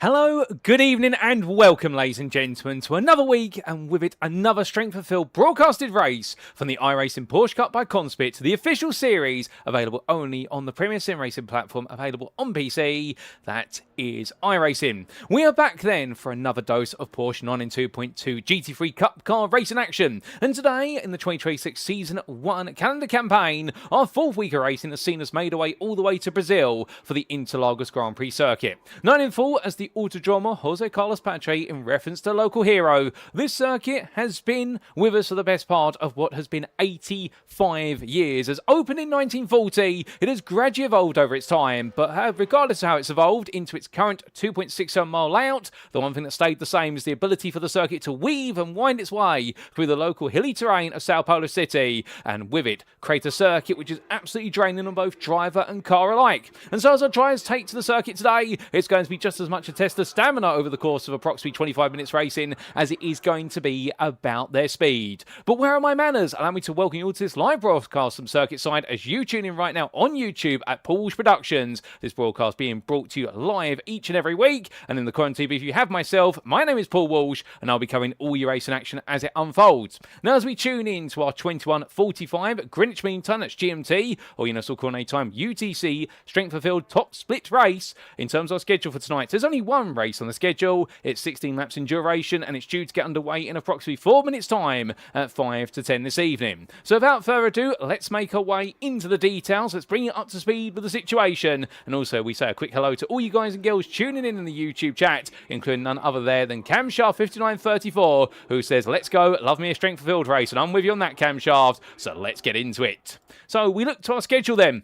Hello, good evening, and welcome, ladies and gentlemen, to another week, and with it, another strength-fulfilled broadcasted race from the iRacing Porsche Cup by CONSPIT, the official series available only on the Premier Sim Racing platform, available on PC. That is iRacing. We are back then for another dose of Porsche 992.2 GT3 Cup car racing action, and today, in the 2026 Season 1 calendar campaign, our fourth week of racing has seen us made our way all the way to Brazil for the Interlagos Grand Prix circuit. Known in full as the Autodromo Jose Carlos Pache in reference to local hero, this circuit has been with us for the best part of what has been 85 years. As opened in 1940, it has gradually evolved over its time, but regardless of how it's evolved into its current 2.67 mile layout, the one thing that stayed the same is the ability for the circuit to weave and wind its way through the local hilly terrain of Sao Paulo City, and with it, create a circuit which is absolutely draining on both driver and car alike. And so as our drivers take to the circuit today, it's going to be just as much a test of stamina over the course of approximately 25 minutes racing as it is going to be about their speed. But where are my manners? Allow me to welcome you all to this live broadcast from circuit side as you tune in right now on YouTube at Porsche Productions. This broadcast being brought to you live each and every week, and in the corner TV if you have myself, my name is Paul Walsh, and I'll be covering all your racing action as it unfolds. Now as we tune in to our 21:45 Greenwich Mean Time, that's GMT, or Universal Coordinate Time UTC, strength fulfilled top split race. In terms of our schedule for tonight, there's only one race on the schedule. It's 16 laps in duration, and it's due to get underway in approximately 4 minutes time at 5 to 10 this evening. So without further ado, let's make our way into the details. Let's bring you up to speed with the situation, and also we say a quick hello to all you guys and girls tuning in the YouTube chat, including none other there than Camshaft5934, who says, let's go, love me a strength fulfilled race, and I'm with you on that, Camshaft, so let's get into it. So we look to our schedule then.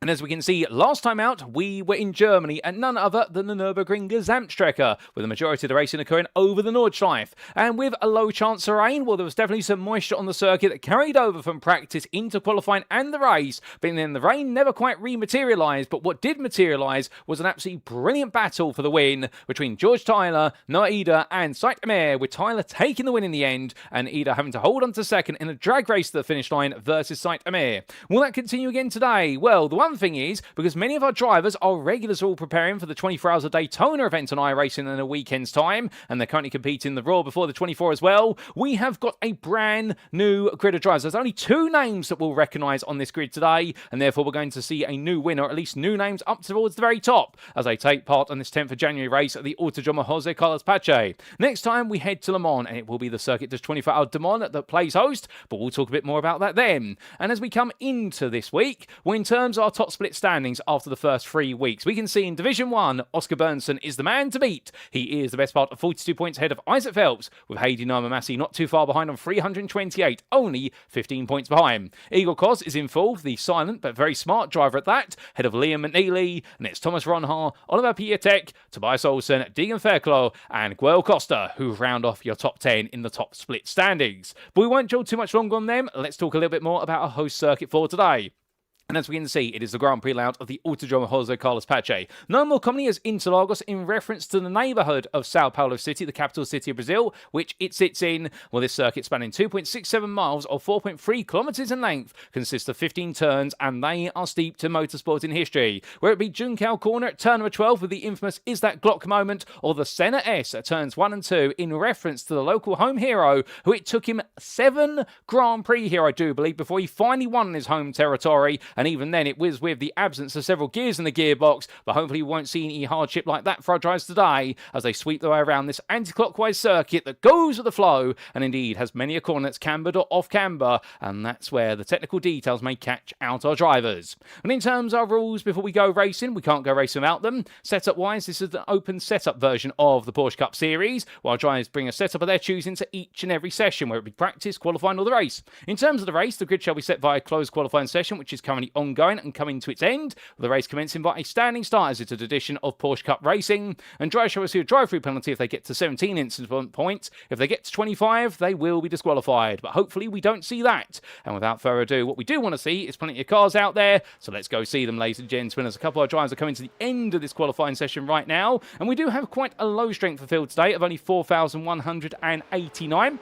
And as we can see, last time out, we were in Germany at none other than the Nürburgring Gesamtstrecke, with the majority of the racing occurring over the Nordschleife. And with a low chance of rain, well, there was definitely some moisture on the circuit that carried over from practice into qualifying and the race, but then the rain never quite rematerialised. But what did materialise was an absolutely brilliant battle for the win between George Tyler, Noah Eder and Said Amir, with Tyler taking the win in the end, and Eder having to hold on to second in a drag race to the finish line versus Said Amir. Will that continue again today? Well, the one thing is, because many of our drivers are regulars all preparing for the 24 Hours of Daytona event on iRacing in a weekend's time, and they're currently competing in the Raw before the 24 as well, we have got a brand new grid of drivers. There's only two names that we'll recognise on this grid today, and therefore we're going to see a new winner, or at least new names up towards the very top, as they take part on this 10th of January race at the Autodromo Jose Carlos Pache. Next time we head to Le Mans, and it will be the Circuit des 24 Hours de Mans that plays host, but we'll talk a bit more about that then. And as we come into this week, well, in terms of our top split standings after the first 3 weeks, we can see in Division 1, Oscar Bernson is the man to beat. He is the best part of 42 points ahead of Isaac Phelps, with Heidi Massey not too far behind on 328, only 15 points behind. Igor Kos is in fourth, the silent but very smart driver at that, ahead of Liam McNeely, and it's Thomas Ronhar, Oliver Pietek, Tobias Olsen, Deegan Fairclough, and Guel Costa, who round off your top 10 in the top split standings. But we won't dwell too much longer on them. Let's talk a little bit more about our host circuit for today. And as we can see, it is the Grand Prix layout of the Autodromo Jose Carlos Pache. Known more commonly as Interlagos in reference to the neighbourhood of Sao Paulo City, the capital city of Brazil, which it sits in. Well, this circuit spanning 2.67 miles or 4.3 kilometres in length consists of 15 turns, and they are steeped in motorsport in history. Where it be Juncal Corner at turn number 12 with the infamous Is That Glock moment, or the Senna S at turns 1 and 2 in reference to the local home hero, who it took him 7 Grand Prix here, I do believe, before he finally won in his home territory. And even then, it was with the absence of several gears in the gearbox, but hopefully we won't see any hardship like that for our drivers today as they sweep their way around this anti-clockwise circuit that goes with the flow and indeed has many a corner that's cambered or off camber, and that's where the technical details may catch out our drivers. And in terms of our rules before we go racing, we can't go racing without them. Setup-wise, this is the open setup version of the Porsche Cup series, while drivers bring a setup of their choosing to each and every session, where it be practice, qualifying or the race. In terms of the race, the grid shall be set via a closed qualifying session, which is currently ongoing and coming to its end, with the race commencing by a standing start as it's a tradition of Porsche Cup racing, and drivers shall receive a drive-through penalty if they get to 17 incident points. If they get to 25, they will be disqualified, but hopefully we don't see that. And without further ado, what we do want to see is plenty of cars out there, so let's go see them, ladies and gentlemen, as a couple of drivers are coming to the end of this qualifying session right now, and we do have quite a low strength for field today of only 4,189.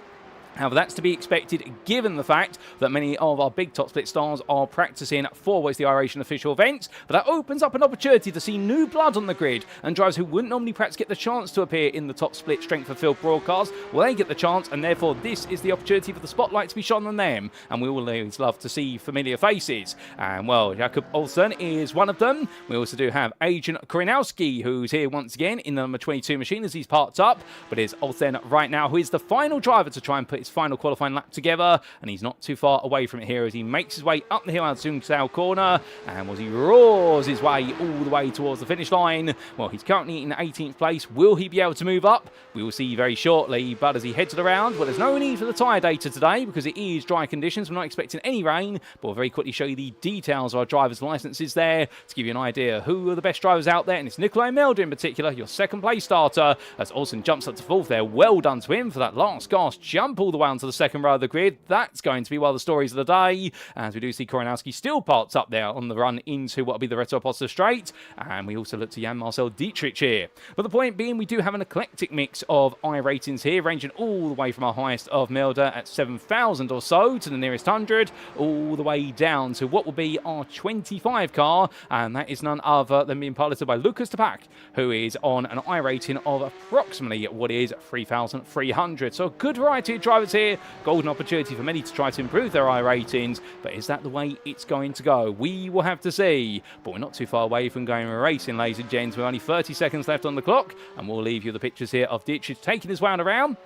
However, that's to be expected given the fact that many of our big top split stars are practicing for what's the iRacing official events, but that opens up an opportunity to see new blood on the grid, and drivers who wouldn't normally perhaps get the chance to appear in the top split strength of field broadcast, well, they get the chance, and therefore this is the opportunity for the spotlight to be shone on them, and we always love to see familiar faces. And well, Jakob Olsen is one of them. We also do have Adrian Korinowski, who's here once again in the number 22 machine as he's parked up, but it's Olsen right now who is the final driver to try and put his final qualifying lap together, and he's not too far away from it here as he makes his way up the hill out Tsung Sao corner, and as he roars his way all the way towards the finish line. Well, he's currently in 18th place. Will he be able to move up? We will see very shortly, but as he heads around, well, there's no need for the tyre data today because it is dry conditions. We're not expecting any rain, but we'll very quickly show you the details of our driver's licenses there to give you an idea who are the best drivers out there, and it's Nikolai Melder in particular, your second place starter, as Olsen jumps up to fourth there. Well done to him for that last gasp jump all the way onto the second row of the grid. That's going to be one of the stories of the day, as we do see Koronowski still parked up there on the run into what will be the Retropolster Straight, and we also look to Jan-Marcel Dietrich here. But the point being, we do have an eclectic mix of I ratings here, ranging all the way from our highest of Melder at 7,000 or so to the nearest 100, all the way down to what will be our 25 car, and that is none other than being piloted by Lucas Tapak, who is on an I rating of approximately what is 3,300. So a good variety of drivers here. Golden opportunity for many to try to improve their I ratings, but is that the way it's going to go? We will have to see, but we're not too far away from going racing, ladies and gents. We're only 30 seconds left on the clock, and we'll leave you the pictures here of Dietrich taking his round around.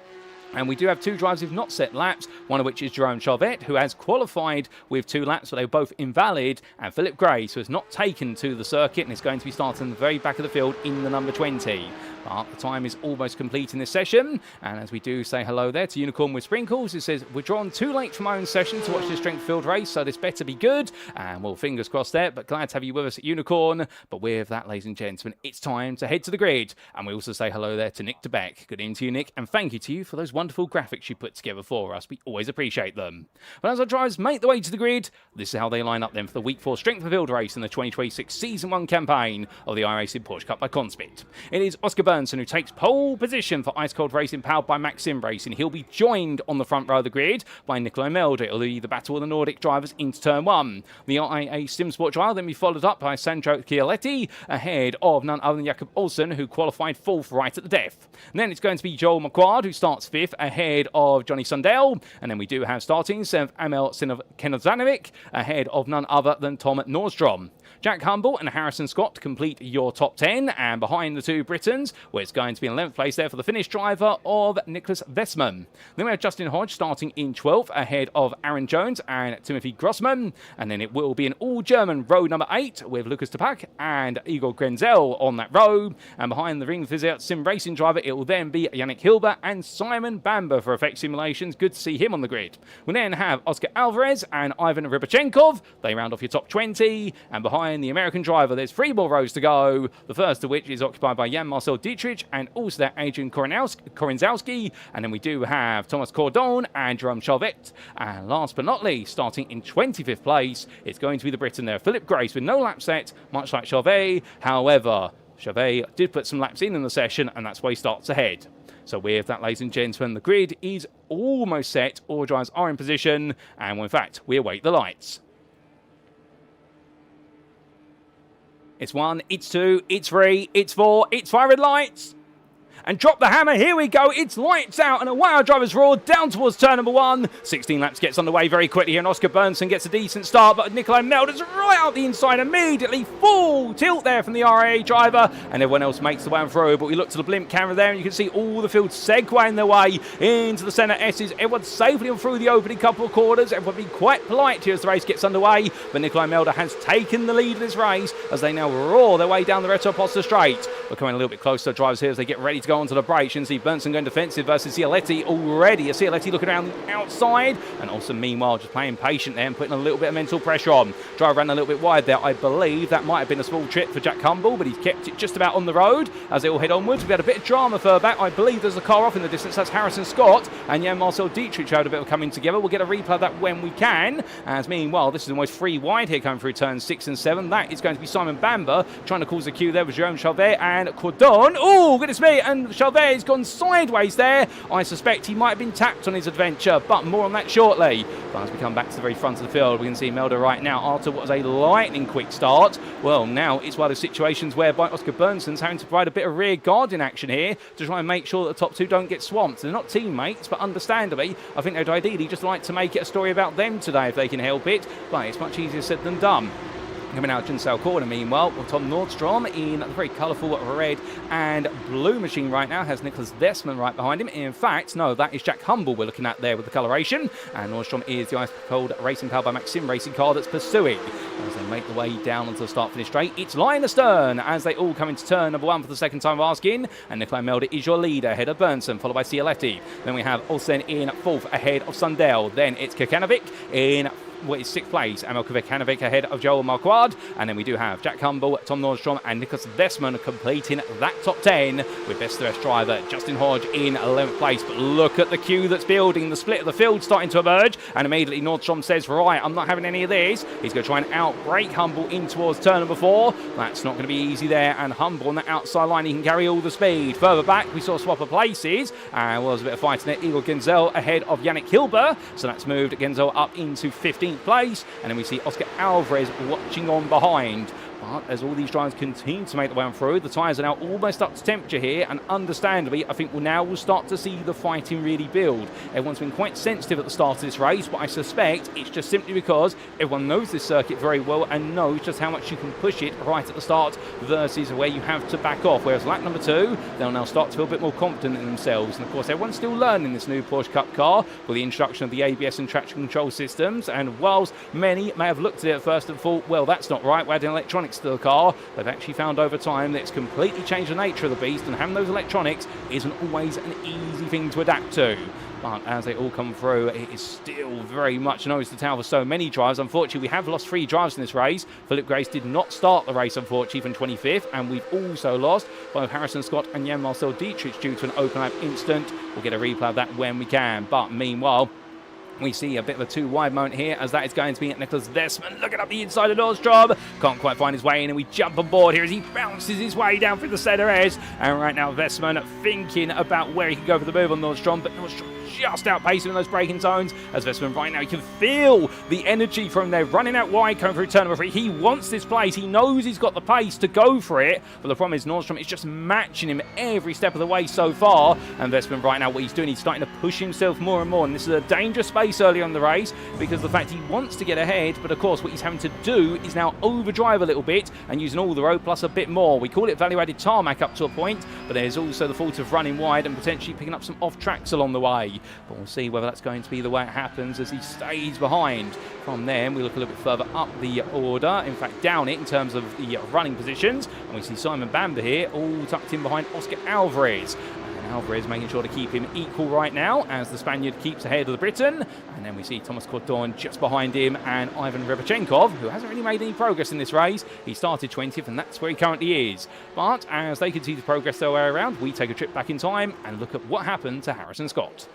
And we do have two drivers who've not set laps, one of which is Jerome Charvet, who has qualified with 2 laps, but they were both invalid, and Philip Grace, who has not taken to the circuit and is going to be starting at the very back of the field in the number 20. But the time is almost complete in this session, and as we do say hello there to Unicorn with Sprinkles, who says, we're drawn too late for my own session to watch this strength field race, so this better be good, and well, fingers crossed there, but glad to have you with us at Unicorn. But with that, ladies and gentlemen, it's time to head to the grid, and we also say hello there to Nick DeBeck. Good evening to you, Nick, and thank you to you for those wonderful graphics you put together for us. We always appreciate them. But as our drivers make the way to the grid, this is how they line up then for the Week 4 Strength of Field race in the 2026 Season 1 campaign of the iRacing Porsche Cup by CONSPIT. It is Oscar Bernson who takes pole position for Ice Cold Racing, powered by Maxim Racing. He'll be joined on the front row of the grid by Nikolai Melder. It'll be the battle of the Nordic drivers into turn 1. The IA SimSport trial then be followed up by Sandro Chialetti, ahead of none other than Jakob Olsen, who qualified 4th right at the death. And then it's going to be Joel McQuard, who starts 5th, ahead of Johnny Sundell. And then we do have starting 7th Amel Kenozanovic, ahead of none other than Tom Nordstrom. Jack Humble and Harrison Scott complete your top 10, and behind the two Britons, where it's going to be in 11th place there for the Finnish driver of Nicholas Vestman. Then we have Justin Hodge starting in 12th, ahead of Aaron Jones and Timothy Grossman, and then it will be an all-German row number 8 with Lucas Tapak and Igor Grenzel on that row, and behind the Ring Physio Sim Racing driver, it will then be Yannick Hilber and Simon Bamber for Effect Simulations. Good to see him on the grid. We then have Oscar Alvarez and Ivan Rybachenkov. They round off your top 20, and behind the American driver, there's 3 more rows to go, the first of which is occupied by Jan-Marcel Dietrich and also that Adrian Korinzowski, and then we do have Thomas Cordon and Jerome Charvet, and last but not least, starting in 25th place, it's going to be the Briton there, Philip Grace, with no lap set, much like Charvet. However, Charvet did put some laps in the session, and that's why he starts ahead. So with that, ladies and gentlemen, the grid is almost set, all drivers are in position, and in fact, we await the lights. It's 1, it's 2, it's 3, it's 4, it's 5 red lights. And drop the hammer, here we go, it's lights out, and away our drivers roar down towards turn number 1. 16 laps gets underway very quickly, and Oscar Bernson gets a decent start, but Nikolai Melder's right out the inside immediately. Full tilt there from the RAA driver, and everyone else makes the way through. But we look to the blimp camera there, and you can see all the field segueing their way into the centre S's. Everyone's safely on through the opening couple of quarters. Everyone being quite polite here as the race gets underway, but Nikolai Melder has taken the lead in this race as they now roar their way down the Retropolster Straight. We're coming a little bit closer to drivers here as they get ready to go onto the brakes. You can see Bernson going defensive versus Cialetti already. A Cialetti looking around the outside, and also meanwhile just playing patient there and putting a little bit of mental pressure on. Driver ran a little bit wide there. I believe that might have been a small trip for Jack Humble, but he's kept it just about on the road as they all head onwards. We've had a bit of drama further back. I believe there's a car off in the distance. That's Harrison Scott and Jan-Marcel Dietrich had a bit of coming together. We'll get a replay of that when we can. As meanwhile, this is almost 3 wide here coming through turns 6 and 7. That is going to be Simon Bamber trying to cause a queue there with Jerome Charvet and Cordon. Oh, goodness me, and Verstappen. Chavez gone sideways there. I suspect he might have been tapped on his adventure, but more on that shortly. But as we come back to the very front of the field, we can see Melder right now after what was a lightning quick start. Well, now it's one of the situations whereby Oscar Bernsson's having to provide a bit of rear guard in action here to try and make sure that the top two don't get swamped. They're not teammates, but understandably, I think they'd ideally just like to make it a story about them today if they can help it. But it's much easier said than done. Coming out of Jinsale Corner, meanwhile, with Tom Nordstrom in a very colourful red and blue machine right now, has Nicholas Westman right behind him. In fact, no, that is Jack Humble we're looking at there with the coloration, and Nordstrom is the ice-cold Racing Powered by Maxim racing car that's pursuing. As they make the way down onto the start-finish straight, it's line astern as they all come into turn number one for the second time asking, and Nikolai Melder is your leader, ahead of Bernson, followed by Cialetti. Then we have Olsen in fourth, ahead of Sundell. Then it's Kekanovic in sixth place, Emil Kekanovic ahead of Joel Marquardt, and then we do have Jack Humble, Tom Nordstrom and Nicholas Westman completing that top 10 with best of the rest driver Justin Hodge in 11th place. But look at the queue that's building, the split of the field starting to emerge, and immediately Nordstrom says, right, I'm not having any of this. He's going to try and outbrake Humble in towards turn number 4. That's not going to be easy there, and Humble on the outside line, he can carry all the speed. Further back, we saw a swap of places, and was a bit of fighting there. Igor Genzel ahead of Yannick Hilber, so that's moved Genzel up into 15th place, and then we see Oscar Alvarez watching on behind. But as all these drivers continue to make the way on through, the tyres are now almost up to temperature here, and understandably, I think we'll start to see the fighting really build. Everyone's been quite sensitive at the start of this race, but I suspect it's just simply because everyone knows this circuit very well and knows just how much you can push it right at the start versus where you have to back off. Whereas lap number 2, they'll now start to feel a bit more confident in themselves. And of course, everyone's still learning this new Porsche Cup car with the introduction of the ABS and traction control systems. And whilst many may have looked at it at first and thought, well, that's not right, we're adding electronics to the car, they've actually found over time that it's completely changed the nature of the beast, and having those electronics isn't always an easy thing to adapt to. But as they all come through, it is still very much nose to tail for so many drivers. Unfortunately, we have lost 3 drivers in this race. Philip Grace did not start the race, unfortunately, from 25th, and we've also lost both Harrison Scott and Jan-Marcel Dietrich due to an open lap incident. We'll get a replay of that when we can. But meanwhile, we see a bit of a too-wide moment here, as that is going to be Nicholas Westman looking up the inside of Nordstrom. Can't quite find his way in, and we jump on board here as he bounces his way down through the center edge. And right now, Westman thinking about where he can go for the move on Nordstrom, but Nordstrom just outpacing in those braking zones. As Westman right now, you can feel the energy from there running out wide, coming through turn number 3. He wants this place. He knows he's got the pace to go for it, but the problem is Nordstrom is just matching him every step of the way so far. And Westman right now, what he's doing, he's starting to push himself more and more, and this is a dangerous space early on in the race because of the fact he wants to get ahead, but of course what he's having to do is now overdrive a little bit and using all the road plus a bit more. We call it value-added tarmac up to a point, but there's also the fault of running wide and potentially picking up some off tracks along the way. But we'll see whether that's going to be the way it happens as he stays behind. From there, we look a little bit further up the order, in fact down it in terms of the running positions, and we see Simon Bamber here all tucked in behind Oscar Alvarez. Alvarez making sure to keep him equal right now as the Spaniard keeps ahead of the Briton. And then we see Thomas Cordon just behind him, and Ivan Rebachenkov, who hasn't really made any progress in this race. He started 20th, and that's where he currently is. But as they continue to progress their way around, we take a trip back in time and look at what happened to Harrison Scott.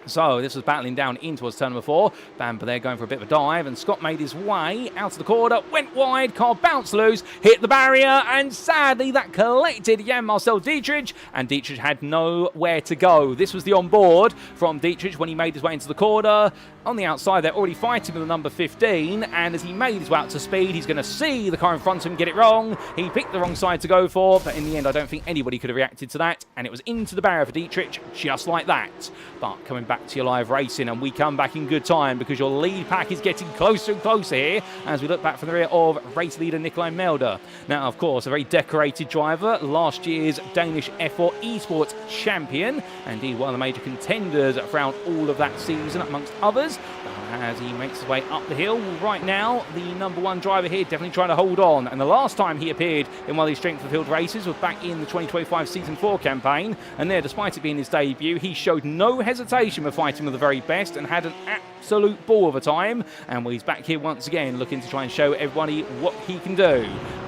So this was battling down in towards turn number 4. Bamber there going for a bit of a dive, and Scott made his way out of the corner, went wide, car bounced loose, hit the barrier, and sadly that collected Jan-Marcel Dietrich, and Dietrich had nowhere to go. This was the on-board from Dietrich when he made his way into the corner. On the outside, they're already fighting with the number 15, and as he made his way out to speed, he's going to see the car in front of him get it wrong. He picked the wrong side to go for, but in the end, I don't think anybody could have reacted to that, and it was into the barrier for Dietrich, just like that. But coming back to your live racing, and we come back in good time because your lead pack is getting closer and closer here as we look back from the rear of race leader Nikolai Melder. Now, of course, a very decorated driver, last year's Danish F4 Esports champion, and indeed one of the major contenders throughout all of that season, amongst others. As he makes his way up the hill, right now, the number 1 driver here definitely trying to hold on. And the last time he appeared in one of these strength of field races was back in the 2025 Season 4 campaign. And there, despite it being his debut, he showed no hesitation with fighting with the very best and had an absolute ball of a time. And well, he's back here once again, looking to try and show everybody what he can do.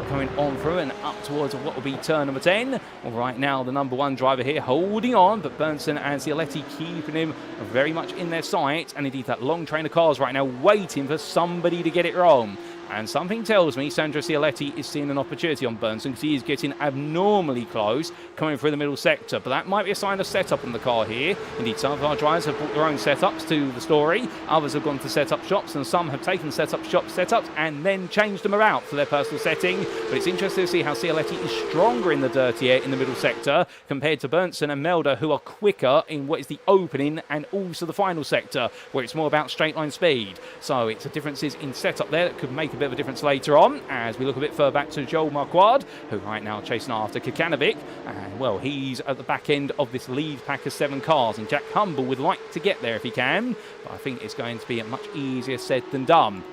Coming on through and up towards what will be turn number 10. Well, right now, the number 1 driver here holding on, but Bernson and Cialetti keeping him very much in their sights. And indeed, that long train of cars right now waiting for somebody to get it wrong. And something tells me Sandro Cialetti is seeing an opportunity on Burnson because he is getting abnormally close coming through the middle sector. But that might be a sign of setup in the car here. Indeed, some of our drivers have brought their own setups to the story. Others have gone to setup shops, and some have taken setups and then changed them around for their personal setting. But it's interesting to see how Cialetti is stronger in the dirty air in the middle sector compared to Burnson and Melder, who are quicker in what is the opening and also the final sector, where it's more about straight line speed. So it's a differences in setup there that could make a bit of a difference later on as we look a bit further back to Joel Marquardt, who right now chasing after Kekanovic, and well, he's at the back end of this lead pack of 7 cars, and Jack Humble would like to get there if he can, but I think it's going to be much easier said than done.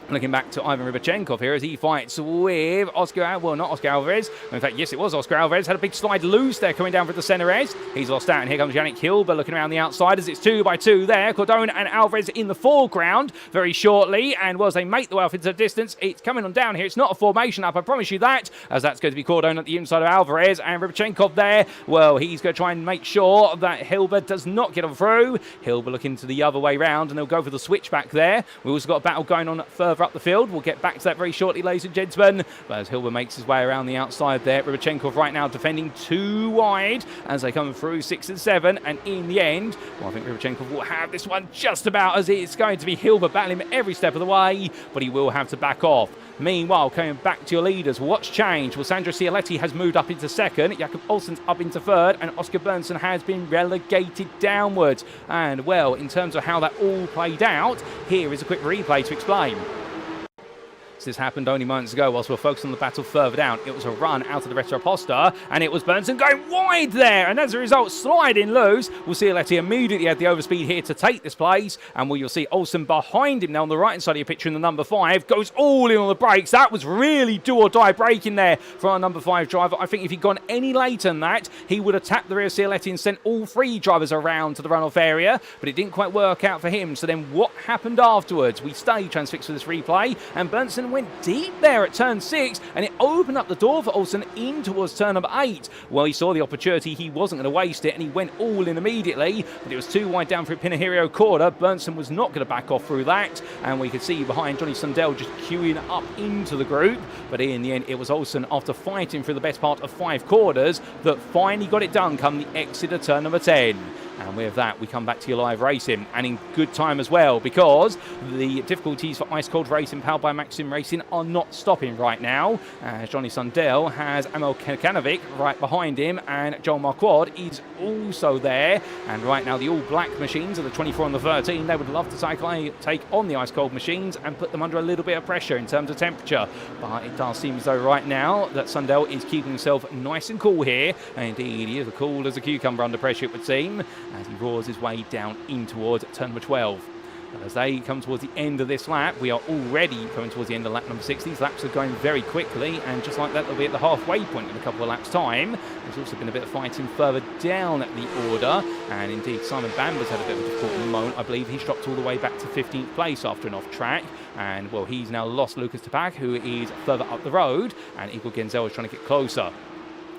Looking back to Ivan Rybachenkov here as he fights with not Oscar Alvarez. In fact, yes, it was Oscar Alvarez. Had a big slide loose there coming down for the center edge. He's lost out, and here comes Yannick Hilber looking around the outside as it's 2 by 2 there. Cordone and Alvarez in the foreground very shortly, and as they make the way off into the distance, it's coming on down here. It's not a formation up, I promise you that, as that's going to be Cordone at the inside of Alvarez, and Rybachenkov there. Well, he's going to try and make sure that Hilber does not get on through. Hilber looking to the other way round, and they'll go for the switchback there. We've also got a battle going on further up the field. We'll get back to that very shortly, ladies and gentlemen. But as Hilber makes his way around the outside there, Rybachenkov right now defending 2 wide as they come through 6 and 7. And in the end, well, I think Rybachenkov will have this one just about, as it's going to be Hilber battling him every step of the way, but he will have to back off. Meanwhile, coming back to your leaders, what's changed? Well, Sandro Cialetti has moved up into 2nd, Jakob Olsen's up into 3rd, and Oscar Burnson has been relegated downwards. And, well, in terms of how that all played out, here is a quick replay to explain. This happened only moments ago whilst we're focused on the battle further down. It was a run out of the Retroposta, and it was Burnson going wide there, and as a result, sliding loose. We'll see Cialetti immediately had the overspeed here to take this place, and you'll see Olsen behind him now on the right-hand side of your picture in the number 5, goes all in on the brakes. That was really do-or-die braking there for our number 5 driver. I think if he'd gone any later than that, he would have tapped the rear Cialetti and sent all 3 drivers around to the runoff area, but it didn't quite work out for him. So then what happened afterwards? We stay transfixed for this replay, and Burnson went deep there at turn 6, and it opened up the door for Olsen in towards turn number 8. Well, he saw the opportunity, he wasn't going to waste it, and he went all in immediately, but it was 2 wide down for Pinheiro corner. Burnson was not going to back off through that, and we could see behind Johnny Sundell just queuing up into the group, but in the end it was Olsen, after fighting through the best part of 5 quarters, that finally got it done come the exit of turn number 10. And with that, we come back to your live racing, and in good time as well, because the difficulties for Ice Cold Racing powered by Maxim Racing are not stopping right now, as Johnny Sundell has Emil Kekanovic right behind him, and Joel Marquardt is also there. And right now, the all-black machines are the 24 and the 13. They would love to take on the Ice Cold machines and put them under a little bit of pressure in terms of temperature. But it does seem as though right now that Sundell is keeping himself nice and cool here. And indeed, he is as cool as a cucumber under pressure, it would seem, as he roars his way down in towards turn number 12. But as they come towards the end of this lap, we are already coming towards the end of lap number 6. These laps are going very quickly, and just like that, they'll be at the halfway point in a couple of laps' time. There's also been a bit of fighting further down the order, and indeed Simon Bamber's had a bit of a difficult moment. I believe he's dropped all the way back to 15th place after an off-track, and well, he's now lost Lucas Tapak, who is further up the road, and Igor Genzel is trying to get closer.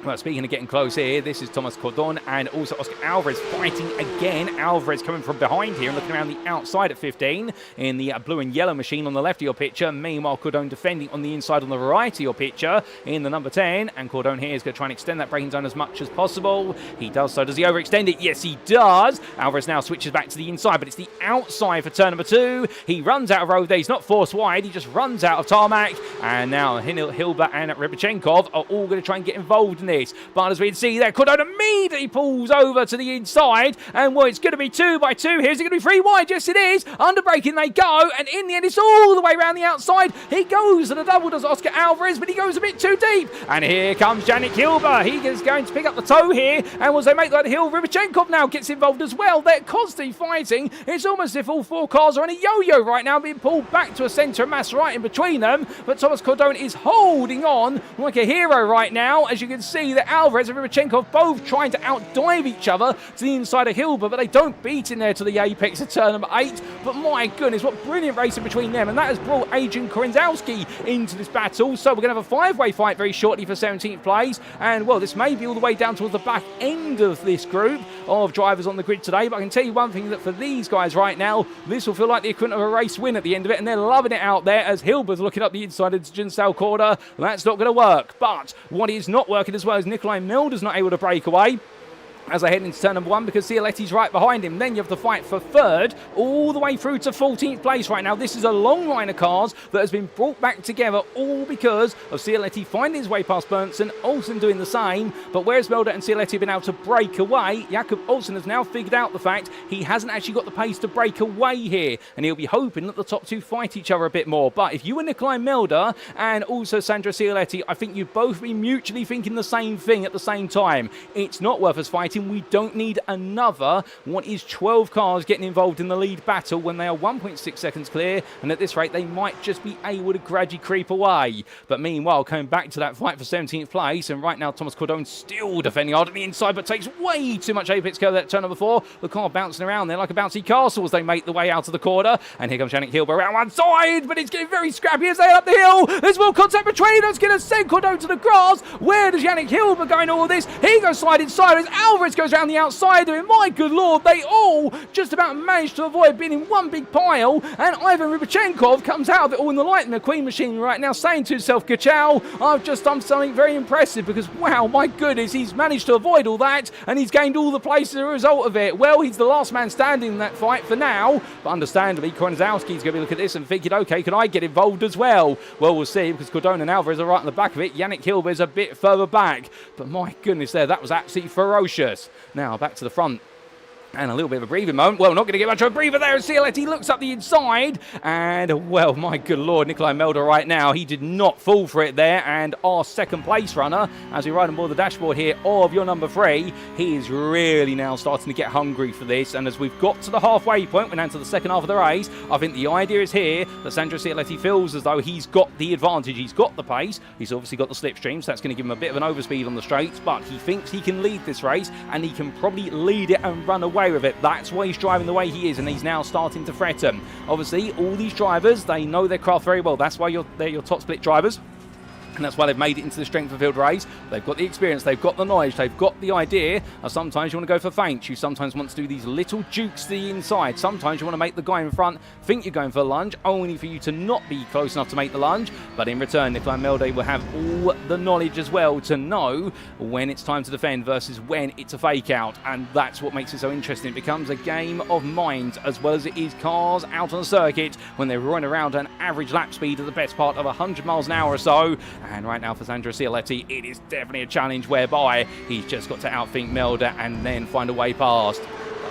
Well, speaking of getting close here, this is Thomas Cordon and also Oscar Alvarez fighting again. Alvarez coming from behind here and looking around the outside at 15 in the blue and yellow machine on the left of your picture. Meanwhile, Cordon defending on the inside on the right of your picture in the number 10. And Cordon here is going to try and extend that braking zone as much as possible. He does so. Does he overextend it? Yes, he does. Alvarez now switches back to the inside, but it's the outside for turn number 2. He runs out of road there. He's not forced wide. He just runs out of tarmac. And now Hilber and Rybachenkov are all going to try and get involved in this. But as we can see there, Cordon immediately pulls over to the inside, and well, it's going to be 2 by 2 here. Is it going to be 3 wide? Yes, it is. Under braking they go, and in the end, it's all the way around the outside. He goes to the double, does Oscar Alvarez, but he goes a bit too deep. And here comes Yannick Hilber. He is going to pick up the toe here, and as they make that hill, Rybachenkov now gets involved as well. They're constantly fighting. It's almost as if all 4 cars are on a yo-yo right now, being pulled back to a centre of mass right in between them. But Thomas Cordon is holding on like a hero right now, as you can see. see that Alvarez and Rybachenkov both trying to outdive each other to the inside of Hilbert, but they don't beat in there to the apex of turn number 8. But my goodness, what brilliant racing between them, and that has brought Adrian Korenzowski into this battle. So we're going to have a 5-way fight very shortly for 17th place, and well, this may be all the way down towards the back end of this group of drivers on the grid today, but I can tell you one thing, that for these guys right now, this will feel like the equivalent of a race win at the end of it, and they're loving it out there as Hilbert's looking up the inside of Jinsal corner. That's not going to work, but what is not working as well is Nikolai Milder's not able to break away as I head into turn number 1, because Cioletti's right behind him. Then you have to fight for 3rd all the way through to 14th place right now. This is a long line of cars that has been brought back together all because of Cioletti finding his way past Berntsen, Olsen doing the same. But whereas Melder and Cioletti have been able to break away, Jakob Olsen has now figured out the fact he hasn't actually got the pace to break away here, and he'll be hoping that the top two fight each other a bit more. But if you were Nikolai Melder and also Sandro Cioletti, I think you'd both be mutually thinking the same thing at the same time. It's not worth us fighting. We don't need another, what is 12 cars getting involved in the lead battle when they are 1.6 seconds clear, and at this rate they might just be able to gradually creep away. But meanwhile, coming back to that fight for 17th place, and right now Thomas Cordone still defending hard on the inside, but takes way too much apex curve at turn number 4. The car bouncing around there like a bouncy castle as they make the way out of the corner, and here comes Yannick Hilber around one side, but it's getting very scrappy as they head up the hill. There's more contact between us, going to send Cordone to the grass. Where does Yannick Hilber go in all this? He goes sliding sideways, Alvarez goes around the outside of him. My good lord, they all just about managed to avoid being in one big pile, and Ivan Rybachenkov comes out of it all in the light McQueen machine right now, saying to himself, "Ka-chow, I've just done something very impressive," because wow, my goodness, he's managed to avoid all that and he's gained all the place as a result of it. Well, he's the last man standing in that fight for now, but understandably Korenzowski's going to be looking at this and thinking, okay, can I get involved as well? Well, we'll see, because Cordone and Alvarez are right in the back of it. Yannick Hilber's a bit further back, but my goodness there, that was absolutely ferocious. Now back to the front. And a little bit of a breathing moment. Well, not going to get much of a breather there as Cioletti looks up the inside. And, well, my good lord, Nikolai Melder right now, he did not fall for it there. And our second place runner, as we ride on board the dashboard here of your number 3, he is really now starting to get hungry for this. And as we've got to the halfway point, we're now to the second half of the race, I think the idea is here that Sandro Cioletti feels as though he's got the advantage. He's got the pace. He's obviously got the slipstream, so that's going to give him a bit of an overspeed on the straights. But he thinks he can lead this race, and he can probably lead it and run away with it. That's why he's driving the way he is, and he's now starting to threaten. Obviously, all these drivers, they know their craft very well. That's why they're your top split drivers. And that's why they've made it into the strength of field race. They've got the experience, they've got the knowledge, they've got the idea. Sometimes you want to go for feints. You sometimes want to do these little jukes to the inside. Sometimes you want to make the guy in front think you're going for a lunge, only for you to not be close enough to make the lunge. But in return, Nikolai Melde will have all the knowledge as well to know when it's time to defend versus when it's a fake out. And that's what makes it so interesting. It becomes a game of minds as well as it is cars out on the circuit when they're running around an average lap speed of the best part of 100 miles an hour or so. And right now for Sandro Cioletti, it is definitely a challenge whereby he's just got to outthink Melder and then find a way past.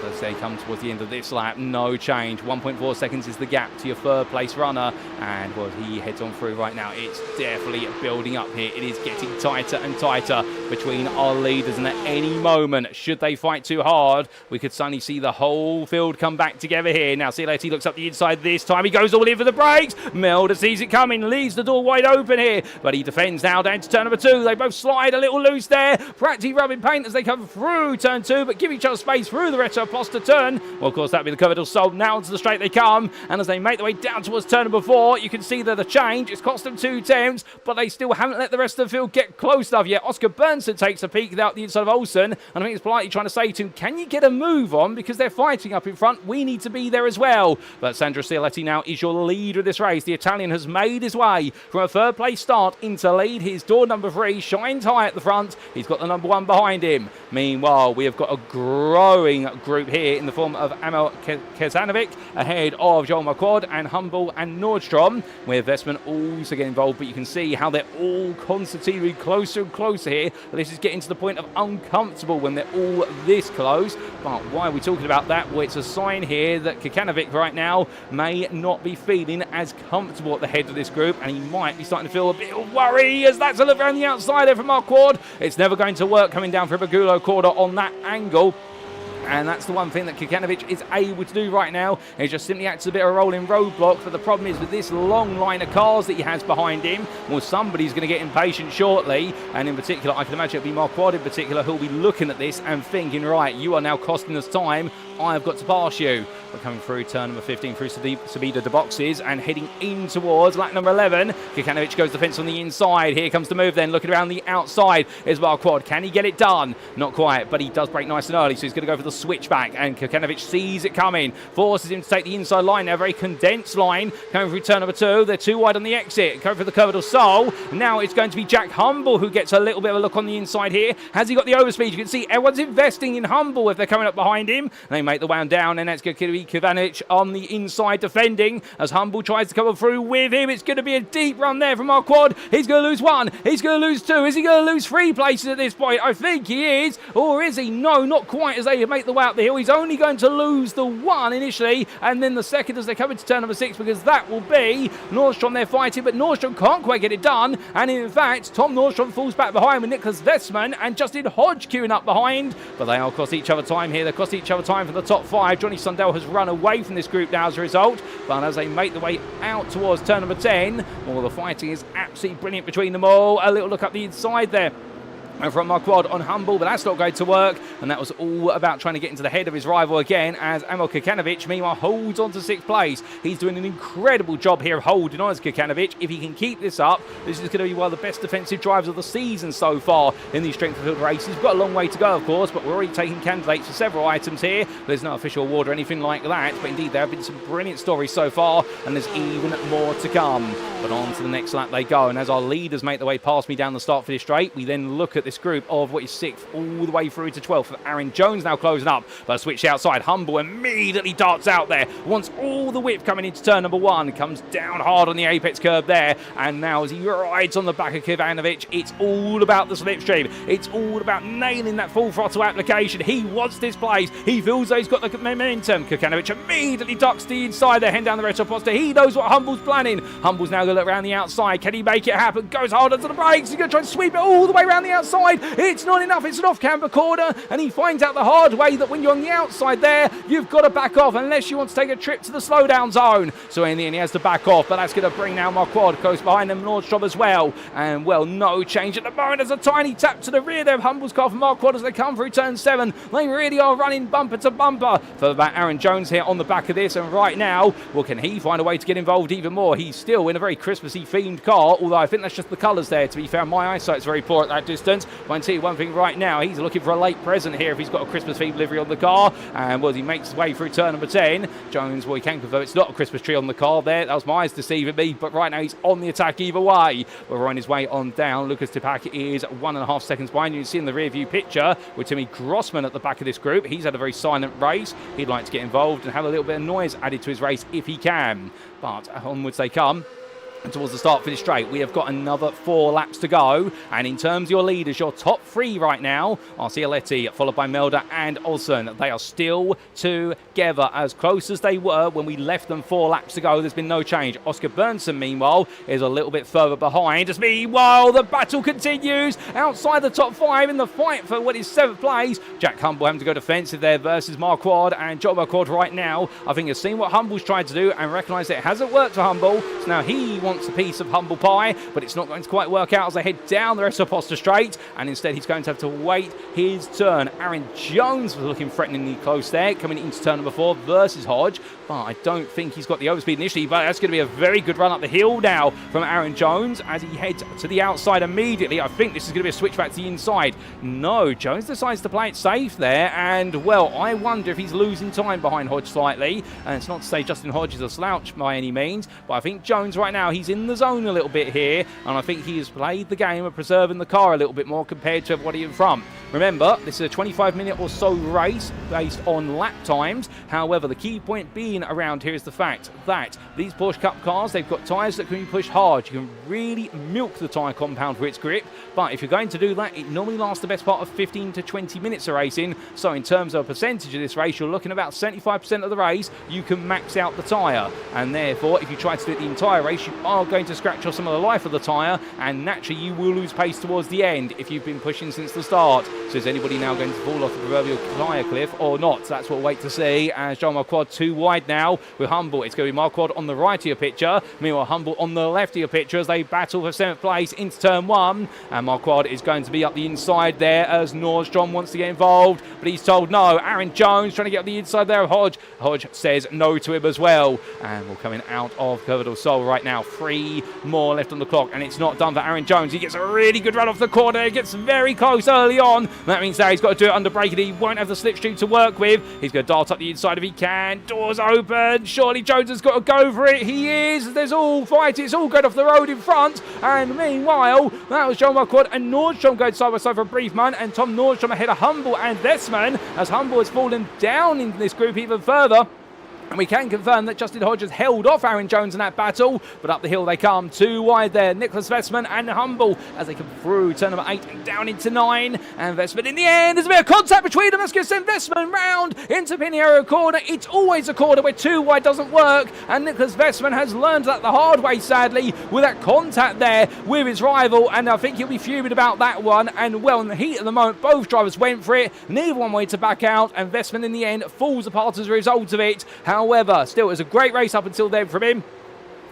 As they come towards the end of this lap, no change. 1.4 seconds is the gap to your third place runner, and well, he heads on through right now. It's definitely building up here. It is getting tighter and tighter between our leaders, and at any moment, should they fight too hard, we could suddenly see the whole field come back together here. Now Cioletti looks up the inside this time. He goes all in for the brakes. Melder sees it coming, leaves the door wide open here, but he defends now down to turn number 2. They both slide a little loose there, practically rubbing paint as they come through turn 2, but give each other space through the retro Poster turn. Well, of course, that'd be the covered sold. Now onto the straight they come, and as they make their way down towards turn number 4, you can see that the change. It's cost them 2 attempts, but they still haven't let the rest of the field get close enough yet. Oscar Berntsen takes a peek out the inside of Olsen, and I think it's politely trying to say to him, can you get a move on, because they're fighting up in front. We need to be there as well. But Sandro Cioletti now is your leader of this race. The Italian has made his way from a third place start into lead. His door number 3 shines high at the front. He's got the number 1 behind him. Meanwhile, we have got a growing group here in the form of Amel Kezanovic ahead of Joel McQuad and Humble and Nordstrom, with Vestman also getting involved, but you can see how they're all constantly closer and closer here. This is getting to the point of uncomfortable when they're all this close. But why are we talking about that? Well, it's a sign here that Kekanovic right now may not be feeling as comfortable at the head of this group, and he might be starting to feel a bit of worry as that's a look around the outside there from Marquardt. It's never going to work coming down from Bagulo corner on that angle. and that's the one thing that Kikanovic is able to do right now. He just simply acts as a bit of a rolling roadblock, but the problem is with this long line of cars that he has behind him, well, somebody's going to get impatient shortly, and in particular, I can imagine it'll be Marquardt in particular who'll be looking at this and thinking, right, you are now costing us time, I've got to pass you. We're coming through turn number 15 through Sabida de boxes and heading in towards lap number 11. Kikanovic goes the fence on the inside. Here comes the move then, looking around the outside is Marquardt. Can he get it done? Not quite, but he does break nice and early, so he's going to go for the switchback, and Kikanovic sees it coming, forces him to take the inside line now, a very condensed line, coming through turn number 2. They're too wide on the exit, going for the Curve del Sol. Now it's going to be Jack Humble who gets a little bit of a look on the inside here. Has he got the overspeed? You can see everyone's investing in Humble if they're coming up behind him. They make the wound down, and that's going to be Kikanovic on the inside defending as Humble tries to come through with him. It's going to be a deep run there from Marquardt. He's going to lose 1. He's going to lose 2. Is he going to lose 3 places at this point? I think he is. Or is he? No, not quite, as they make the way up the hill. He's only going to lose the 1 initially, and then the second as they come into turn number 6, because that will be Nordstrom there fighting, but Nordstrom can't quite get it done. And in fact, Tom Nordstrom falls back behind with Nicholas Westman and Justin Hodge queuing up behind. But they all cost each other time here. They cost each other time for the top 5. Johnny Sundell has run away from this group now as a result, but as they make the way out towards turn number 10, all the fighting is absolutely brilliant between them all. A little look up the inside there from Marquardt on Humble, but that's not going to work, and that was all about trying to get into the head of his rival again, as Emil Kikanovic meanwhile holds on to 6th place. He's doing an incredible job here of holding on as Kikanovic. If he can keep this up, this is going to be one of the best defensive drives of the season so far in these strength of field races. We've got a long way to go, of course, but we're already taking candidates for several items here. There's no official award or anything like that, but indeed there have been some brilliant stories so far, and there's even more to come. But on to the next lap they go, and as our leaders make their way past me down the start finish straight, we then look at this group of what is 6th all the way through to 12th. Aaron Jones now closing up, but a switch outside. Humble immediately darts out there, wants all the width coming into turn number 1, comes down hard on the apex curve there, and now as he rides on the back of Kivanovic, it's all about the slipstream. It's all about nailing that full throttle application. He wants this place. He feels that he's got the momentum. Kikanovic immediately ducks the inside there, heading down the retro poster. He knows what Humble's planning. Humble's now going to look around the outside. Can he make it happen? Goes hard onto the brakes. He's going to try and sweep it all the way around the outside. It's not enough. It's an off-camber corner, and he finds out the hard way that when you're on the outside there, you've got to back off unless you want to take a trip to the slowdown zone. So in the end, he has to back off, but that's going to bring now Marquardt close behind them, Nordstrom as well. And well, no change at the moment. There's a tiny tap to the rear there of Humble's car from Marquardt as they come through turn 7. They really are running bumper to bumper for that Aaron Jones here on the back of this. And right now, well, can he find a way to get involved even more? He's still in a very Christmassy themed car, although I think that's just the colours there. To be fair, my eyesight's very poor at that distance. But I can tell you one thing right now, he's looking for a late present here if he's got a Christmas themed livery on the car. And well, as he makes his way through turn number 10, Jones, well, he can confirm it's not a Christmas tree on the car there. That was my eyes deceiving me, but right now he's on the attack either way. We're on his way on down. Lucas Tipak is 1.5 seconds behind. You can see in the rear view picture with Timmy Grossman at the back of this group. He's had a very silent race. He'd like to get involved and have a little bit of noise added to his race if he can. But onwards they come. And towards the start finish straight, we have got another 4 laps to go. And in terms of your leaders, your top 3 right now are Cialetti, followed by Melda and Olsen. They are still together, as close as they were when we left them 4 laps ago. There's been no change. Oscar Bernson, meanwhile, is a little bit further behind. As meanwhile, the battle continues outside the top 5 in the fight for what is 7th place. Jack Humble having to go defensive there versus Marquardt, and John Marquardt right now, I think, has seen what Humble's tried to do and recognised that it hasn't worked for Humble. So now he wants a piece of humble pie, but it's not going to quite work out as they head down the rest of Poster Straight, and instead he's going to have to wait his turn. Aaron Jones was looking threateningly close there, coming into turn number 4 versus Hodge, but I don't think he's got the overspeed initially, but that's going to be a very good run up the hill now from Aaron Jones as he heads to the outside immediately. I think this is going to be a switch back to the inside. No, Jones decides to play it safe there, and well, I wonder if he's losing time behind Hodge slightly, and it's not to say Justin Hodge is a slouch by any means, but I think Jones right now, he's in the zone a little bit here, and I think he has played the game of preserving the car a little bit more compared to everybody in front. Remember, this is a 25-minute or so race based on lap times. However, the key point being around here is the fact that these Porsche Cup cars, they've got tyres that can be pushed hard. You can really milk the tyre compound for its grip, but if you're going to do that, it normally lasts the best part of 15 to 20 minutes of racing. So in terms of a percentage of this race, you're looking about 75% of the race, you can max out the tyre. And therefore, if you try to do it the entire race, you are going to scratch off some of the life of the tyre, and naturally you will lose pace towards the end if you've been pushing since the start. So is anybody now going to fall off the proverbial tyre cliff or not? That's what we'll wait to see. As Jean Marquardt too wide now with Humble. It's going to be Marquardt on the right of your picture. Meanwhile, Humble on the left of your picture as they battle for 7th place into turn 1. And Marquardt is going to be up the inside there as Nordstrom wants to get involved, but he's told no. Aaron Jones trying to get up the inside there of Hodge. Hodge says no to him as well. And we're coming out of Curva del Sol right now. 3 more left on the clock, and it's not done for Aaron Jones. He gets a really good run off the corner. He gets very close early on. That means that he's got to do it under brake, and he won't have the slipstream to work with. He's going to dart up the inside if he can. Doors open. Surely Jones has got to go for it. He is. There's all fight. It's all going off the road in front. And meanwhile, that was Jean Marquardt and Nordstrom going side by side for a brief moment. And Tom Nordstrom ahead of Humble and Westman as Humble has fallen down in this group even further. And we can confirm that Justin Hodge has held off Aaron Jones in that battle. But up the hill they come. 2 wide there. Nicholas Westman and Humble as they come through turn number 8 and down into 9. And Westman in the end. There's a bit of contact between them. That's going to send Westman round into Pinheiro corner. It's always a corner where 2 wide doesn't work. And Nicholas Westman has learned that the hard way, sadly, with that contact there with his rival. And I think he'll be fuming about that one. And well, in the heat of the moment, both drivers went for it. Neither one wanted to back out. And Westman in the end falls apart as a result of it. However, still, it was a great race up until then from him.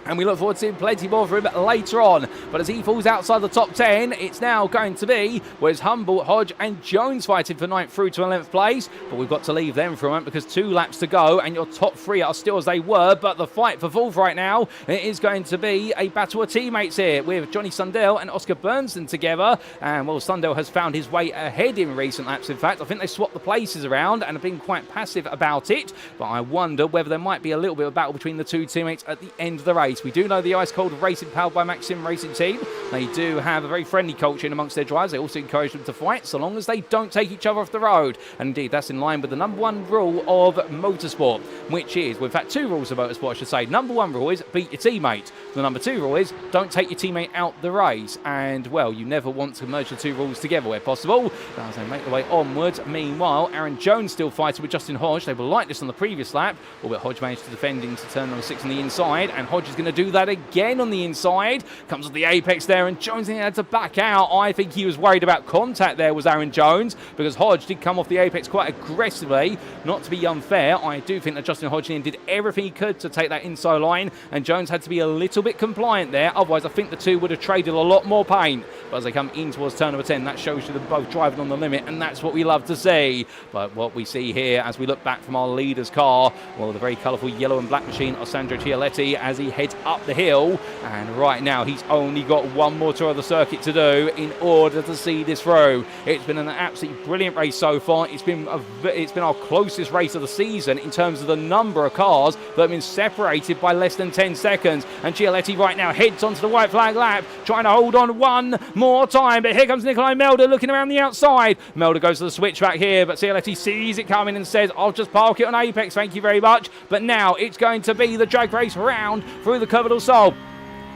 And we look forward to seeing plenty more from him later on. But as he falls outside the top 10, it's now going to be where's Humble, Hodge and Jones fighting for 9th through to 11th place. But we've got to leave them for a moment because 2 laps to go and your top 3 are still as they were. But the fight for 4th right now, it is going to be a battle of teammates here with Johnny Sundell and Oscar Bernstein together. And well, Sundell has found his way ahead in recent laps. In fact, I think they swapped the places around and have been quite passive about it. But I wonder whether there might be a little bit of battle between the 2 teammates at the end of the race. We do know the Ice Cold Racing powered by Maxim Racing team. They do have a very friendly culture in amongst their drivers. They also encourage them to fight so long as they don't take each other off the road. And indeed, that's in line with the number 1 rule of motorsport, which is, we've had 2 rules of motorsport, I should say. Number 1 rule is beat your teammate. The number 2 rule is don't take your teammate out the race. And well, you never want to merge the 2 rules together where possible. As they make their way onwards. Meanwhile, Aaron Jones still fighting with Justin Hodge. They were like this on the previous lap, albeit Hodge managed to defend into turn number 6 on the inside, and Hodge is going to do that again on the inside. Comes with the apex there, and Jones had to back out. I think he was worried about contact there, was Aaron Jones, because Hodge did come off the apex quite aggressively. Not to be unfair, I do think that Justin Hodge did everything he could to take that inside line, and Jones had to be a little bit compliant there. Otherwise, I think the 2 would have traded a lot more pain. But as they come in towards turn number 10, that shows you them both driving on the limit, and that's what we love to see. But what we see here as we look back from our leader's car, well, the very colourful yellow and black machine of Sandro Chialetti as he heads up the hill. And right now, he's only got 1 more tour of the circuit to do in order to see this through. It's been an absolutely brilliant race so far. It's been our closest race of the season in terms of the number of cars that have been separated by less than 10 seconds. And Chialetti right now heads onto the white flag lap, trying to hold on 1 more time. But here comes Nikolai Melder looking around the outside. Melder goes to the switchback here, but Chialetti sees it coming and says, I'll just park it on apex, thank you very much. But now it's going to be the drag race round through the Curva del Sol.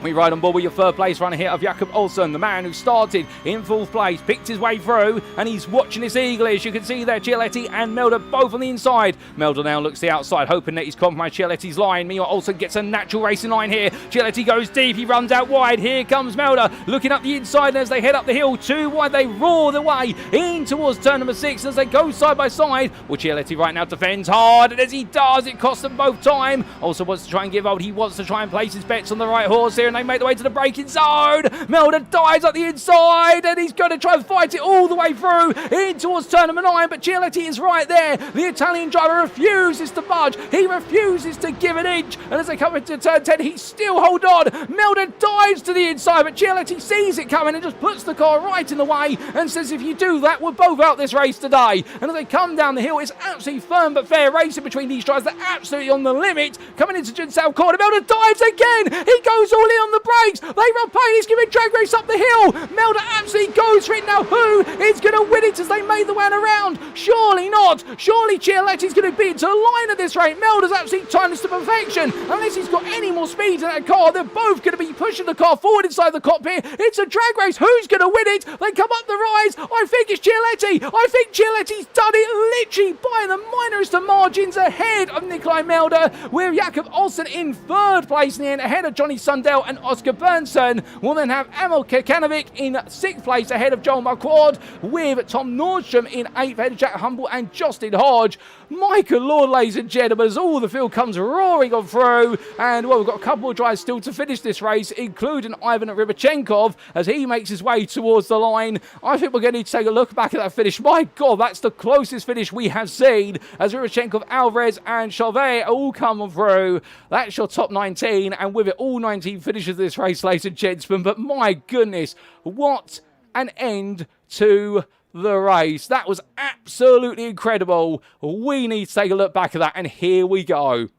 We ride on board with your 3rd place runner here of Jakob Olsen, the man who started in 4th place, picked his way through, and he's watching this eagerly. As you can see there, Chialetti and Melder both on the inside. Melder now looks to the outside, hoping that he's compromised Chialetti's line. Meanwhile, Olsen gets a natural racing line here. Chialetti goes deep, he runs out wide. Here comes Melder, looking up the inside, and as they head up the hill, 2 wide, they roar their way in towards turn number 6 as they go side by side. Well, Chialetti right now defends hard, and as he does, it costs them both time. Also wants to try and give out. He wants to try and place his bets on the right horse here, and they make their way to the braking zone. Melder dives up the inside, and he's going to try and fight it all the way through in towards turn number 9, but Chialetti is right there. The Italian driver refuses to budge. He refuses to give an inch, and as they come into turn 10, he still holds on. Melder dives to the inside, but Chialetti sees it coming and just puts the car right in the way and says, if you do that, we're both out this race today. And as they come down the hill, it's absolutely firm but fair racing between these drivers. They're absolutely on the limit. Coming into Jinsao corner, Melder dives again. He goes all in on the brakes. They run past. He's giving drag race up the hill. Melder absolutely goes for it. Now who is going to win it as they make the way around? Surely not. Surely Chialetti's going to be into the line at this rate. Melder's absolutely timed this to perfection. Unless he's got any more speed in that car, they're both going to be pushing the car forward inside the cockpit. It's a drag race. Who's going to win it? They come up the rise. I think it's Chialetti. I think Chialetti's done it literally by the minorest of margins ahead of Nikolai Melder, with Jakob Olsen in 3rd place in the end, ahead of Johnny Sundell Sundell and Oscar Bernson. We'll then have Emil Kekanovic in 6th place ahead of Joel Marquardt, with Tom Nordstrom in 8th ahead of Jack Humble and Justin Hodge. My good lord, ladies and gentlemen, as all the field comes roaring on through, and well, we've got a couple more drives still to finish this race, including Ivan Rybachenkov as he makes his way towards the line. I think we're going to need to take a look back at that finish. My god, that's the closest finish we have seen, as Rybachenkov, Alvarez and Chauvet all come through. That's your top 19, and with it, all 19 finishes of this race, ladies and gentlemen. But my goodness, what an end to the race. That was absolutely incredible. We need to take a look back at that, and here we go.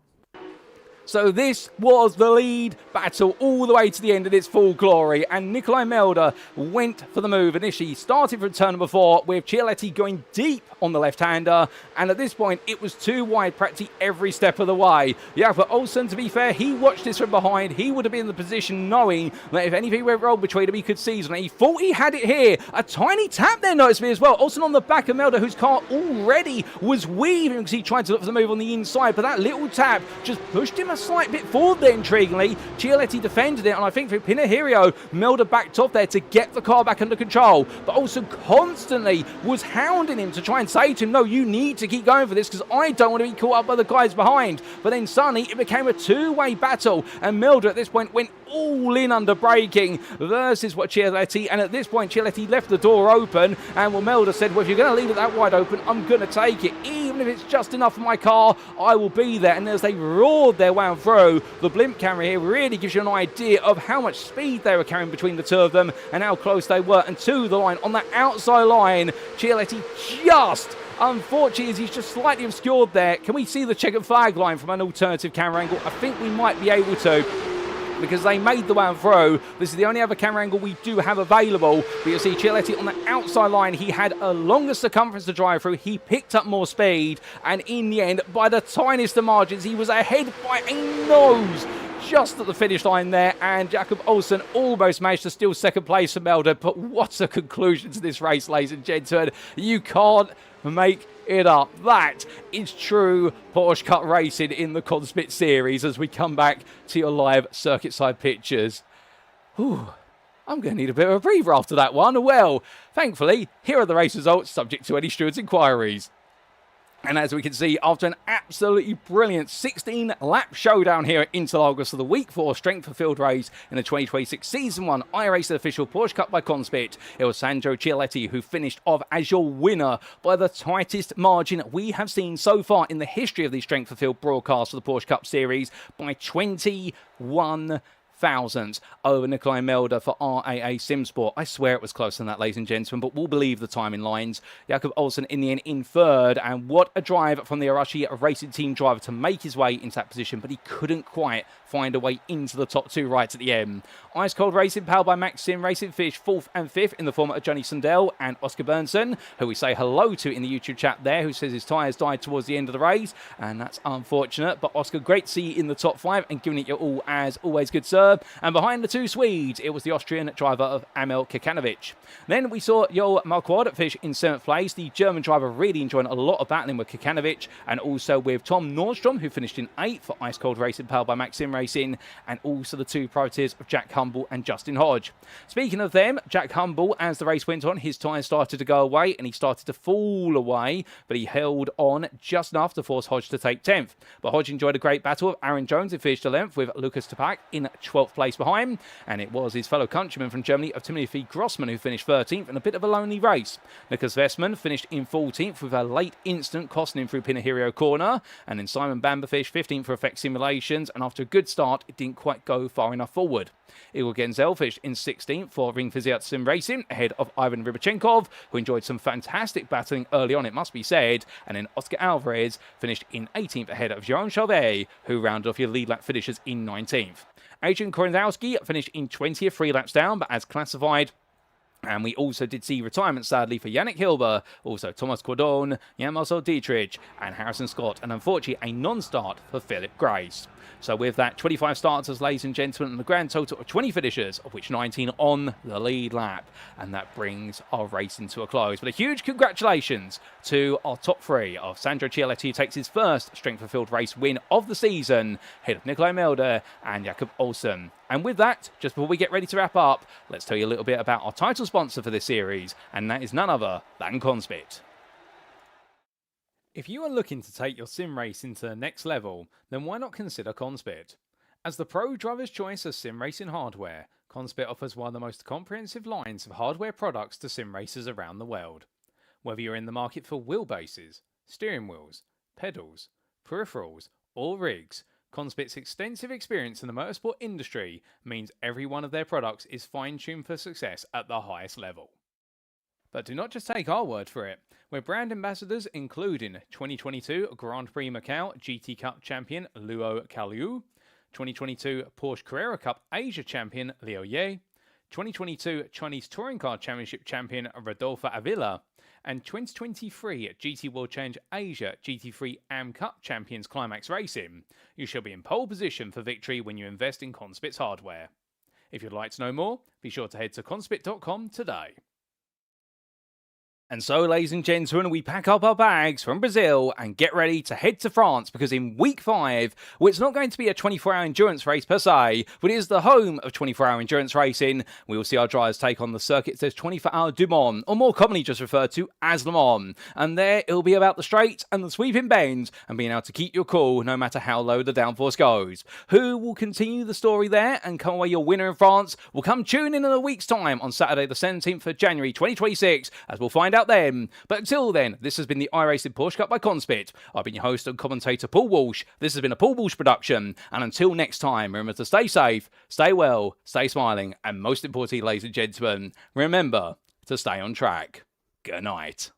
So this was the lead battle all the way to the end of its full glory, and Nikolai Melder went for the move initially. Started from turn number 4 with Chialetti going deep on the left-hander, and at this point it was too wide practically every step of the way. Jakob Olsen, to be fair, he watched this from behind. He would have been in the position knowing that if anything went wrong between him, he could seize on it. He thought he had it here. A tiny tap there, noticeably as well. Olsen on the back of Melder, whose car already was weaving because he tried to look for the move on the inside, but that little tap just pushed him a slight bit forward there, intriguingly. Chialetti defended it, and I think through Pinheiro, Melder backed off there to get the car back under control, but also constantly was hounding him to try and say to him, no, you need to keep going for this because I don't want to be caught up by the guys behind. But then suddenly it became a two-way battle, and Melder at this point went all in under braking versus what Chialetti, and at this point Chialetti left the door open, and well, Melder said, well, if you're going to leave it that wide open, I'm going to take it. Even if it's just enough for my car, I will be there. And as they roared their way through, the blimp camera here really gives you an idea of how much speed they were carrying between the two of them and how close they were. And to the line, on that outside line, Chialetti just, unfortunately, as he's just slightly obscured there. Can we see the checkered flag line from an alternative camera angle? I think we might be able to, because they made the way through. This is the only other camera angle we do have available. But you'll see Chialetti on the outside line. He had a longer circumference to drive through. He picked up more speed. And in the end, by the tiniest of margins, he was ahead by a nose just at the finish line there. And Jakob Olsen almost managed to steal second place from Melder. But what a conclusion to this race, ladies and gentlemen. You can't make it up. That is true Porsche Cup racing in the CONSPIT series as we come back to your live circuit side pictures. Whew, I'm going to need a bit of a breather after that one. Well, thankfully, here are the race results subject to any steward's inquiries. And as we can see, after an absolutely brilliant 16-lap showdown here at Interlagos for the Week 4 Strength for Field race in the 2026 Season 1 iRacing Official Porsche Cup by CONSPIT, it was Sandro Chialetti who finished off as your winner by the tightest margin we have seen so far in the history of the Strength for Field broadcast for the Porsche Cup Series by 21 thousandths over Nikolai Melder for RAA Simsport. I swear it was closer than that, ladies and gentlemen, but we'll believe the timing lines. Jakob Olsen in the end in third, and what a drive from the Arashi Racing Team driver to make his way into that position, but he couldn't quite find a way into the top two right at the end. Ice Cold Racing, powered by Maxim Racing, finished 4th and 5th in the form of Johnny Sundell and Oscar Bernson, who we say hello to in the YouTube chat there, who says his tyres died towards the end of the race, and that's unfortunate. But Oscar, great to see you in the top 5 and giving it your all as always, good sir. And behind the two Swedes, it was the Austrian driver of Emil Kekanovic. Then we saw Joel Marquardt finish in 7th place. The German driver really enjoying a lot of battling with Kekanovic, and also with Tom Nordstrom, who finished in 8th for Ice Cold Racing, powered by Maxim Racing, and also the two privateers of Jack Humble and Justin Hodge. Speaking of them, Jack Humble, as the race went on, his tyres started to go away and he started to fall away, but he held on just enough to force Hodge to take 10th. But Hodge enjoyed a great battle with Aaron Jones, who finished 11th, with Lucas Tapak in 12th place behind, and it was his fellow countryman from Germany of Timothy Grossman who finished 13th in a bit of a lonely race. Nicholas Vestman finished in 14th with a late incident costing him through Pinheiro corner, and then Simon Bamber finished 15th for Effect Simulations, and after a good start it didn't quite go far enough forward. Igor Genzel finished in 16th for Ring Physiat Sim Racing, ahead of Ivan Rybachenkov, who enjoyed some fantastic battling early on, it must be said, and then Oscar Alvarez finished in 18th ahead of Jerome Chauvet, who rounded off your lead lap finishers in 19th. Adrian Korendowski finished in 20th, 3 laps down, but as classified. And we also did see retirement, sadly, for Yannick Hilber, also Thomas Cordon, Jan-Marcel Dietrich, and Harrison Scott, and unfortunately a non-start for Philip Grace. So with that, 25 starters, ladies and gentlemen, and a grand total of 20 finishers, of which 19 on the lead lap. And that brings our racing to a close. But a huge congratulations to our top 3 of Sandro Chialetti, who takes his first Strength for Field race win of the season, ahead of Nikolai Melder and Jakob Olsen. And with that, just before we get ready to wrap up, let's tell you a little bit about our title sponsor for this series, and that is none other than CONSPIT. If you are looking to take your sim racing to the next level, then why not consider CONSPIT? As the pro driver's choice of sim racing hardware, CONSPIT offers one of the most comprehensive lines of hardware products to sim racers around the world. Whether you're in the market for wheelbases, steering wheels, pedals, peripherals, or rigs, CONSPIT's extensive experience in the motorsport industry means every one of their products is fine-tuned for success at the highest level. But do not just take our word for it. We're brand ambassadors including 2022 Grand Prix Macau GT Cup champion Luo Kaliu, 2022 Porsche Carrera Cup Asia champion Liu Ye, 2022 Chinese Touring Car Championship champion Rodolfo Avila, and 2023 GT World Challenge Asia GT3 Cup champions Climax Racing. You shall be in pole position for victory when you invest in CONSPIT's hardware. If you'd like to know more, be sure to head to conspit.com today. And so, ladies and gentlemen, we pack up our bags from Brazil and get ready to head to France, because in week 5, well, it's not going to be a 24-hour endurance race per se, but it is the home of 24-hour endurance racing. We will see our drivers take on the circuit says 24-hour Du Mans, or more commonly just referred to as Le Mans. And there, it'll be about the straights and the sweeping bends and being able to keep your cool no matter how low the downforce goes. Who will continue the story there and come away your winner in France? We'll come tune in a week's time on Saturday the 17th of January 2026, as we'll find out then. But until then, this has been the iRacing Porsche Cup by CONSPIT. I've been your host and commentator Paul Walsh. This has been a Paul Walsh production, and until next time, remember to stay safe, stay well, stay smiling, and most importantly, ladies and gentlemen, remember to stay on track. Good night.